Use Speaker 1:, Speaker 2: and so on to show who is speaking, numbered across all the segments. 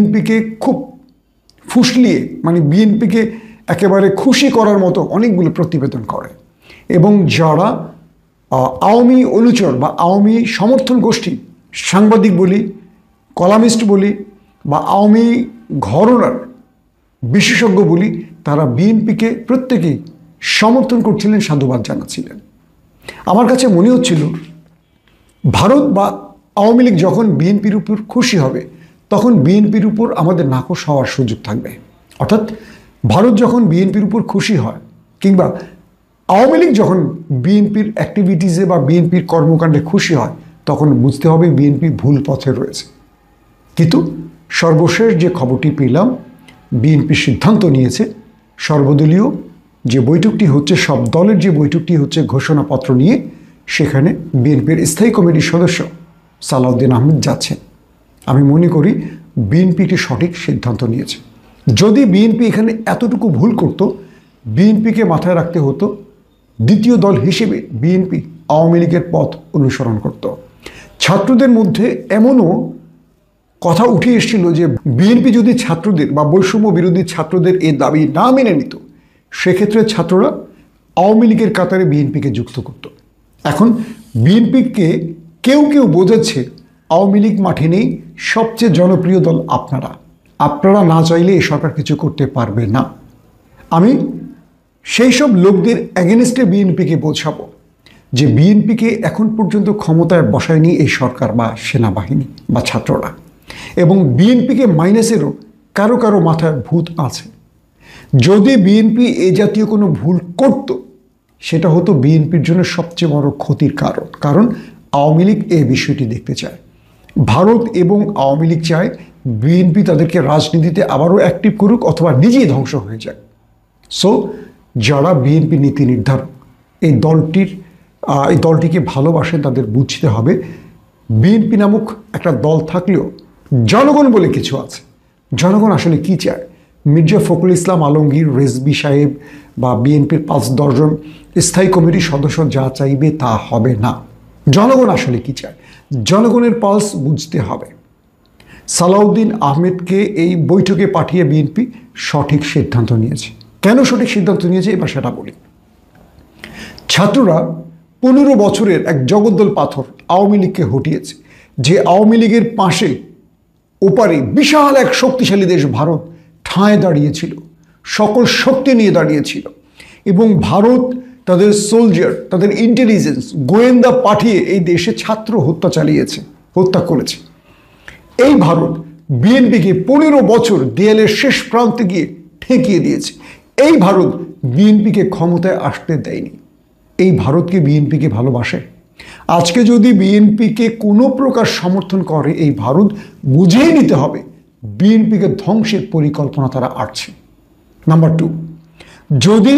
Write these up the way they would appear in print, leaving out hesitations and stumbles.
Speaker 1: বিএনপিকে খুব ফুসলিয়ে মানে বিএনপিকে একেবারে খুশি করার মতো অনেকগুলো প্রতিবেদন করে এবং যারা আওয়ামী অনুচর বা আওয়ামী সমর্থন গোষ্ঠী, সাংবাদিক বলি, কলামিস্ট বলি বা আওয়ামী ঘরানার বিশেষজ্ঞ বলি, তারা বিএনপিকে প্রত্যেকেই সমর্থন করছিলেন, সাধুবাদ জানাচ্ছিলেন। আমার কাছে মনে হচ্ছিল ভারত বা আওয়ামী লীগ যখন বিএনপির উপর খুশি হবে তখন বিএনপির উপর আমাদের নাকশ হওয়ার সুযোগ থাকবে। অর্থাৎ ভারত যখন বিএনপির উপর খুশি হয় কিংবা আওয়ামী লীগ যখন বিএনপির অ্যাক্টিভিটিসে বা বিএনপির কর্মকাণ্ডে খুশি হয় তখন বুঝতে হবে বিএনপি ভুল পথে রয়েছে। কিন্তু সর্বশেষ যে খবরটি পেলাম, বিএনপি সিদ্ধান্ত নিয়েছে সর্বদলীয় যে বৈঠকটি হচ্ছে, সব দলের যে বৈঠকটি হচ্ছে ঘোষণাপত্র নিয়ে, সেখানে বিএনপির স্থায়ী কমিটির সদস্য সালাউদ্দিন আহমেদ যাচ্ছেন। আমি মনে করি বিএনপি একটি সঠিক সিদ্ধান্ত নিয়েছে। যদি বিএনপি এখানে এতটুকু ভুল করত, বিএনপিকে মাথায় রাখতে হতো দ্বিতীয় দল হিসেবে বিএনপি আওয়ামী লীগের পথ অনুসরণ করত। ছাত্রদের মধ্যে এমনও কথা উঠে এসেছিল যে বিএনপি যদি ছাত্রদের বা বৈষম্য বিরোধী ছাত্রদের এই দাবি না মেনে নিত, সেক্ষেত্রে ছাত্ররা আওয়ামী লীগের কাতারে বিএনপিকে যুক্ত করত। এখন বিএনপিকে কেউ কেউ বোঝাচ্ছে আওয়ামী লীগ মাঠে নেই, সবচেয়ে জনপ্রিয় দল আপনারা না চাইলে এই সরকার কিছু করতে পারবে না। আমি সেই সব লোকদের অ্যাগেনস্টে বিএনপিকে বোঝাবো যে বিএনপিকে এখন পর্যন্ত ক্ষমতায় বসায়নি এই সরকার বা সেনাবাহিনী বা ছাত্ররা, এবং বিএনপিকে মাইনাসেরও কারো কারো মাথায় ভূত আছে। যদি বিএনপি এ জাতীয় কোনো ভুল করত, সেটা হতো বিএনপির জন্য সবচেয়ে বড় ক্ষতির কারণ আওয়ামী লীগ এই বিষয়টি দেখতে চায়। ভারত এবং আওয়ামী লীগ চায় বিএনপি তাদেরকে রাজনীতিতে আবারও অ্যাক্টিভ করুক অথবা নিজেই ধ্বংস হয়ে যায়। সো যারা বিএনপি নীতি নির্ধারক এই দলটিকে ভালোবাসেন, তাদের বুঝতে হবে বিএনপি নামক একটা দল থাকলেও জনগণ বলে কিছু আছে। জনগণ আসলে কি চায়? মির্জা ফখরুল ইসলাম আলমগীর, রেজভী সাহেব বা বিএনপির 5-10 জন স্থায়ী কমিটির সদস্য যা চাইবে তা হবে না। জনগণ আসলে কি চায়? জনগণের পালস বুঝতে হবে। সালাউদ্দিন আহমেদকে এই বৈঠকে পাঠিয়ে বিএনপি সঠিক সিদ্ধান্ত নিয়েছে। কেন সঠিক সিদ্ধান্ত নিয়েছে এবার সেটা বলি। ছাত্ররা 15 বছরের এক জগদ্দল পাথর আওয়ামী লীগকে হটিয়েছে, যে আওয়ামী লীগের পাশে ওপারে বিশাল এক শক্তিশালী দেশ ভারত ঠাঁয় দাঁড়িয়েছিল, সকল শক্তি নিয়ে দাঁড়িয়েছিল, এবং ভারত তাদের সোলজার, তাদের ইন্টেলিজেন্স, গোয়েন্দা পাঠিয়ে এই দেশে ছাত্র হত্যা করেছে। এই ভারত বিএনপিকে 15 বছর দেয়ালের শেষ প্রান্তে গিয়ে ঠেকিয়ে দিয়েছে। এই ভারত বিএনপিকে ক্ষমতায় আসতে দেয়নি। এই ভারতকে বিএনপিকে ভালোবাসে। আজকে যদি বিএনপিকে কোনো প্রকার সমর্থন করে, এই ভারত বুঝেই নিতে হবে বিএনপিকে ধ্বংসের পরিকল্পনা তারা আটছে। নাম্বার 2, যদি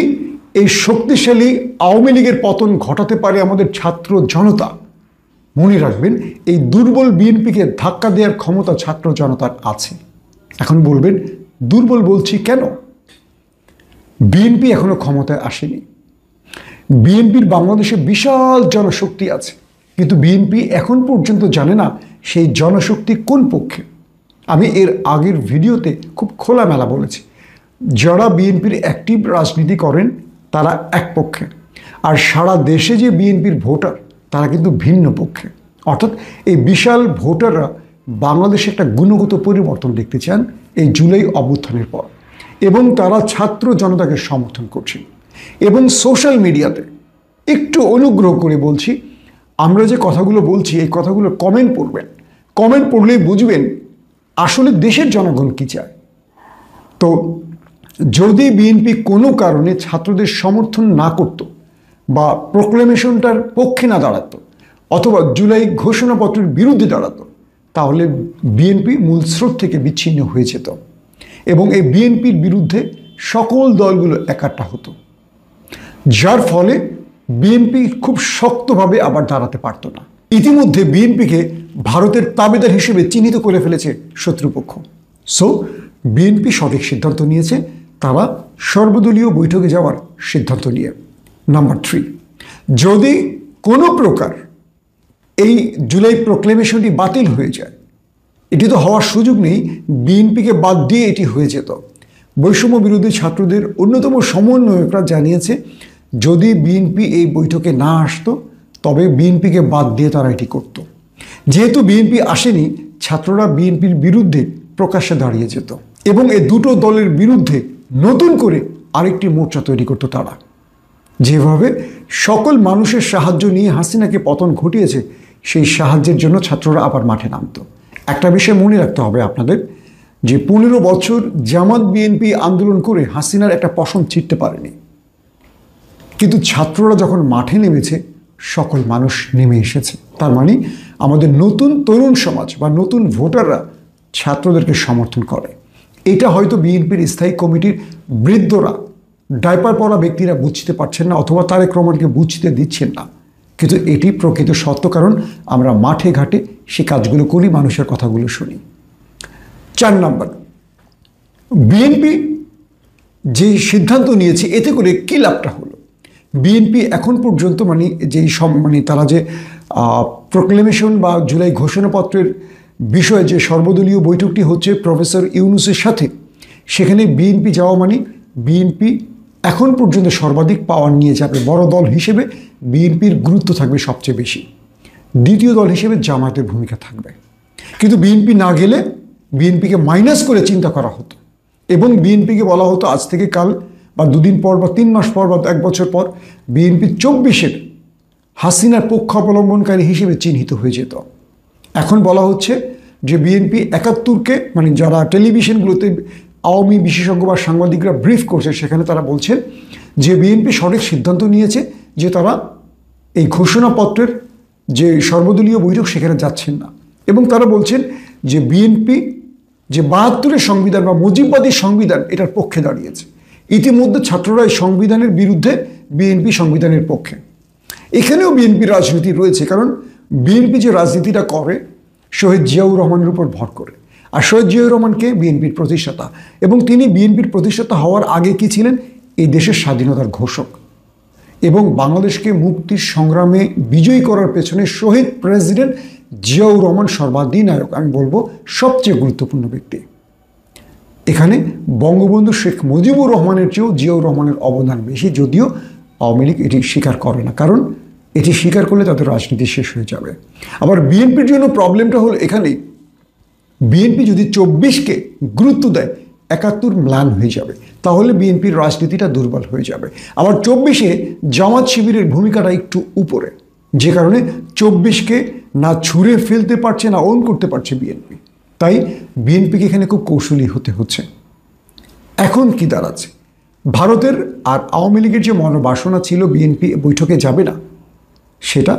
Speaker 1: এই শক্তিশালী আওয়ামী লীগের পতন ঘটাতে পারে আমাদের ছাত্র জনতা, মনে রাখবেন এই দুর্বল বিএনপিকে ধাক্কা দেওয়ার ক্ষমতা ছাত্র জনতার আছে। এখন বলবেন দুর্বল বলছি কেন? বিএনপি এখনো ক্ষমতায় আসেনি। বিএনপির বাংলাদেশে বিশাল জনশক্তি আছে, কিন্তু বিএনপি এখন পর্যন্ত জানে না সেই জনশক্তি কোন পক্ষে। আমি এর আগের ভিডিওতে খুব খোলামেলা বলেছি, যারা বিএনপির অ্যাক্টিভ রাজনীতি করেন তারা এক পক্ষে, আর সারা দেশে যে বিএনপির ভোটার তারা কিন্তু ভিন্ন পক্ষে। অর্থাৎ এই বিশাল ভোটাররা বাংলাদেশে একটা গুণগত পরিবর্তন দেখতে চান এই জুলাই অভ্যুত্থানের পর, এবং তারা ছাত্র জনতাকে সমর্থন করছেন। এবং সোশ্যাল মিডিয়াতে একটু অনুগ্রহ করে বলছি, আমরা যে কথাগুলো বলছি এই কথাগুলো কমেন্ট পড়বেন। কমেন্ট পড়লেই বুঝবেন আসলে দেশের জনগণ কী চায়। তো যদি বিএনপি কোনো কারণে ছাত্রদের সমর্থন না করত বা প্রোক্লেমেশনটার পক্ষে না দাঁড়াতো অথবা জুলাই ঘোষণাপত্রের বিরুদ্ধে দাঁড়াতো, তাহলে বিএনপি মূল স্রোত থেকে বিচ্ছিন্ন হয়ে যেত এবং এই বিএনপির বিরুদ্ধে সকল দলগুলো একাট্টা হতো, যার ফলে বিএনপি খুব শক্তভাবে আবার দাঁড়াতে পারত না। ইতিমধ্যে বিএনপিকে ভারতের তাবেদার হিসেবে চিহ্নিত করে ফেলেছে শত্রুপক্ষ। সো বিএনপি সঠিক সিদ্ধান্ত নিয়েছে, তারা সর্বদলীয় বৈঠকে যাওয়ার সিদ্ধান্ত নিয়ে। নাম্বার 3, যদি কোনো প্রকার এই জুলাই প্রোক্লেমেশনটি বাতিল হয়ে যায় এটি তো হওয়ার সুযোগ নেই, বিএনপিকে বাদ দিয়ে এটি হয়ে যেত। বৈষম্য বিরোধী ছাত্রদের অন্যতম সমন্বয়করা জানিয়েছে যদি বিএনপি এই বৈঠকে না আসতো তবে বিএনপিকে বাদ দিয়ে তারা এটি করত। যেহেতু বিএনপি আসেনি, ছাত্ররা বিএনপির বিরুদ্ধে প্রকাশ্যে দাঁড়িয়ে যেত এবং এই দুটো দলের বিরুদ্ধে নতুন করে আরেকটি মোর্চা তৈরি করতো তারা। যেভাবে সকল মানুষের সাহায্য নিয়ে হাসিনাকে পতন ঘটিয়েছে, সেই সাহায্যের জন্য ছাত্ররা আবার মাঠে নামতো। একটা বিষয় মনে রাখতে হবে আপনাদের, যে 15 বছর জামাত বিএনপি আন্দোলন করে হাসিনার একটা পশম ছিঁড়তে পারেনি, কিন্তু ছাত্ররা যখন মাঠে নেমেছে সকল মানুষ নেমে এসেছে। তার মানে আমাদের নতুন তরুণ সমাজ বা নতুন ভোটাররা ছাত্রদেরকে সমর্থন করে। এটা হয়তো বিএনপির স্থায়ী কমিটির বৃদ্ধরা, ডাইপার পরা ব্যক্তিরা বুঝতে পারছেন না, অথবা তারেক রহমানকে বুঝতে দিচ্ছেন না, কিন্তু এটি প্রকৃত সত্য। কারণ আমরা মাঠে ঘাটে সে কাজগুলো করি, মানুষের কথাগুলো শুনি। 4 নম্বর, বিএনপি যে সিদ্ধান্ত নিয়েছে এতে করে কী লাভটা হলো। বিএনপি এখন পর্যন্ত তারা যে প্রোক্লেমেশন বা জুলাই ঘোষণাপত্রের বিষয়ে যে সর্বদলীয় বৈঠকটি হচ্ছে প্রফেসর ইউনূসের সাথে, সেখানে বিএনপি যাওয়া বিএনপি এখন পর্যন্ত সর্বাধিক পাওয়ার নিয়ে যাবে। বড় দল হিসেবে বিএনপির গুরুত্ব থাকবে সবচেয়ে বেশি, দ্বিতীয় দল হিসেবে জামায়াতের ভূমিকা থাকবে। কিন্তু বিএনপি না গেলে বিএনপিকে মাইনাস করে চিন্তা করা হতো এবং বিএনপিকে বলা হতো আজ থেকে কাল বা 2 দিন পর বা 3 মাস পর বা 1 বছর পর বিএনপি 24-এর হাসিনার পক্ষ অবলম্বনকারী হিসেবে চিহ্নিত হয়ে যেত। এখন বলা হচ্ছে যে বিএনপি 71-কে, যারা টেলিভিশনগুলোতে আওয়ামী বিশেষজ্ঞ বা সাংবাদিকরা ব্রিফ করছে, সেখানে তারা বলছেন যে বিএনপি সঠিক সিদ্ধান্ত নিয়েছে যে তারা এই ঘোষণাপত্রের যে সর্বদলীয় বৈঠক সেখানে যাচ্ছেন না। এবং তারা বলছেন যে বিএনপি যে 72-এর সংবিধান বা মুজিববাদী সংবিধান এটার পক্ষে দাঁড়িয়েছে। ইতিমধ্যে ছাত্ররা এই সংবিধানের বিরুদ্ধে, বিএনপি সংবিধানের পক্ষে। এখানেও বিএনপির রাজনীতি রয়েছে, কারণ বিএনপি যে রাজনীতিটা করে শহীদ জিয়াউর রহমানের উপর ভর করে। আর শহীদ জিয়াউর রহমানকে বিএনপির প্রতিষ্ঠাতা, এবং তিনি বিএনপির প্রতিষ্ঠাতা হওয়ার আগে কি ছিলেন? এই দেশের স্বাধীনতার ঘোষক এবং বাংলাদেশকে মুক্তির সংগ্রামে বিজয়ী করার পেছনে শহীদ প্রেসিডেন্ট জিয়াউর রহমান সর্বাধিনায়ক, আমি বলবো সবচেয়ে গুরুত্বপূর্ণ ব্যক্তি। এখানে বঙ্গবন্ধু শেখ মুজিবুর রহমানের চেয়েও জিয়াউর রহমানের অবদান বেশি, যদিও আওয়ামী লীগ এটি স্বীকার করে না, কারণ এটি স্বীকার করলে তাদের রাজনীতি শেষ হয়ে যাবে। আবার বিএনপির জন্য প্রবলেমটা হলো এখানেই, বিএনপি যদি 24-কে গুরুত্ব দেয় 71 ম্লান হয়ে যাবে, তাহলে বিএনপির রাজনীতিটা দুর্বল হয়ে যাবে। আবার 24-এ জামাত শিবিরের ভূমিকাটা একটু উপরে, যে কারণে 24-কে না ছুঁড়ে ফেলতে পারছে না ওন করতে পারছে বিএনপি। তাই বিএনপিকে এখানে খুব কৌশলী হতে হচ্ছে। এখন কি দাঁড়াচ্ছে? ভারতের আর আওয়ামী লীগের যে মনোবাসনা ছিল বিএনপি বৈঠকে যাবে না, সেটা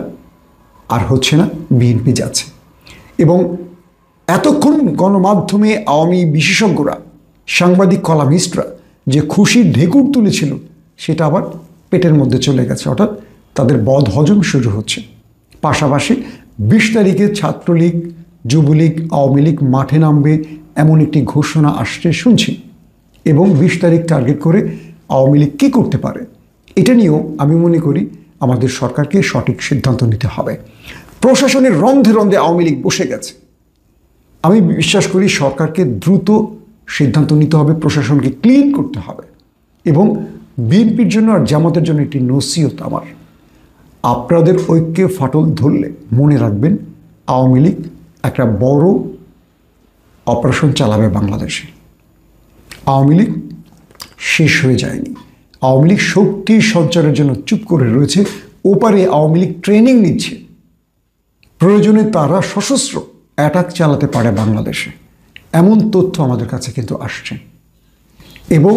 Speaker 1: আর হচ্ছে না, বিএনপি যাচ্ছে। এবং এতক্ষণ গণমাধ্যমে আওয়ামী বিশেষজ্ঞরা, সাংবাদিক কলামিস্টরা যে খুশির ঢেকুর তুলেছিল, সেটা আবার পেটের মধ্যে চলে গেছে, অর্থাৎ তাদের বদ হজম শুরু হচ্ছে। পাশাপাশি 20 তারিখে ছাত্রলীগ, যুবলীগ, আওয়ামী লীগ মাঠে নামবে এমন একটি ঘোষণা আসছে শুনছি। এবং 20 তারিখ টার্গেট করে আওয়ামী লীগ কী করতে পারে, এটা নিয়েও আমি মনে করি আমাদের সরকারকে সঠিক সিদ্ধান্ত নিতে হবে। প্রশাসনের রন্ধে রন্ধে আওয়ামী লীগ বসে গেছে। আমি বিশ্বাস করি সরকারকে দ্রুত সিদ্ধান্ত নিতে হবে, প্রশাসনকে ক্লিন করতে হবে। এবং বিএনপির জন্য আর জামাতের জন্য একটি নসিহত আমার, আপনাদের ঐক্যে ফাটল ধরলে মনে রাখবেন আওয়ামী লীগ একটা বড় অপারেশন চালাবে বাংলাদেশে। আওয়ামী লীগ শেষ হয়ে যায়নি। আওয়ামী লীগ শক্তি সঞ্চারের জন্য চুপ করে রয়েছে। ওপারে আওয়ামী লীগ ট্রেনিং নিচ্ছে, প্রয়োজনে তারা সশস্ত্র অ্যাটাক চালাতে পারে বাংলাদেশে, এমন তথ্য আমাদের কাছে কিন্তু আসছে। এবং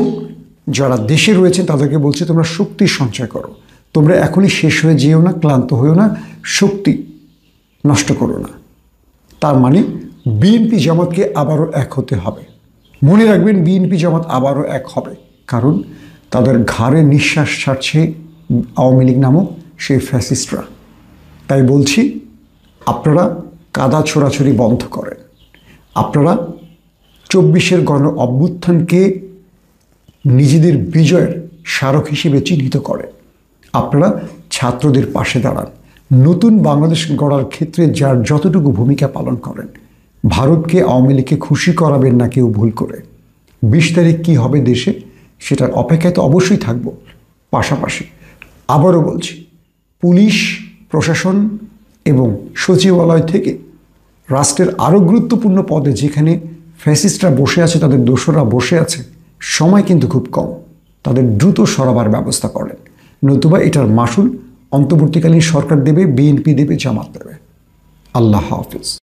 Speaker 1: যারা দেশে রয়েছে তাদেরকে বলছে তোমরা শক্তি সঞ্চয় করো, তোমরা এখনই শেষ হয়ে যেও না, ক্লান্ত হয়েও না, শক্তি নষ্ট করো না। তার মানে বিএনপি জামাতকে আবারও এক হতে হবে। মনে রাখবেন বিএনপি জামাত আবারও এক হবে, কারণ তাদের ঘাড়ে নিঃশ্বাস ছাড়ছে আওয়ামী লীগ নামক সেই ফ্যাসিস্টরা। তাই বলছি, আপনারা কাদা ছোড়াছড়ি বন্ধ করেন। আপনারা 24-এর গণ অভ্যুত্থানকে নিজেদের বিজয়ের স্মারক হিসেবে চিহ্নিত করেন। আপনারা ছাত্রদের পাশে দাঁড়ান। নতুন বাংলাদেশ গড়ার ক্ষেত্রে যার যতটুকু ভূমিকা পালন করেন, ভারতকে আওয়ামী লীগকে খুশি করাবেন না কেউ ভুল করে। 20 তারিখ কী হবে দেশে সেটার অপেক্ষায় তো অবশ্যই থাকব। পাশাপাশি আবারও বলছি, পুলিশ প্রশাসন এবং সচিবালয় থেকে রাষ্ট্রের আরও গুরুত্বপূর্ণ পদে যেখানে ফ্যাসিস্টরা বসে আছে, তাদের দোসররা বসে আছে, সময় কিন্তু খুব কম, তাদের দ্রুত সরাবার ব্যবস্থা করেন, নতুবা এটার মাসুল অন্তর্বর্তীকালীন সরকার দেবে, বিএনপি দেবে, জামাত দেবে। আল্লাহ হাফিজ।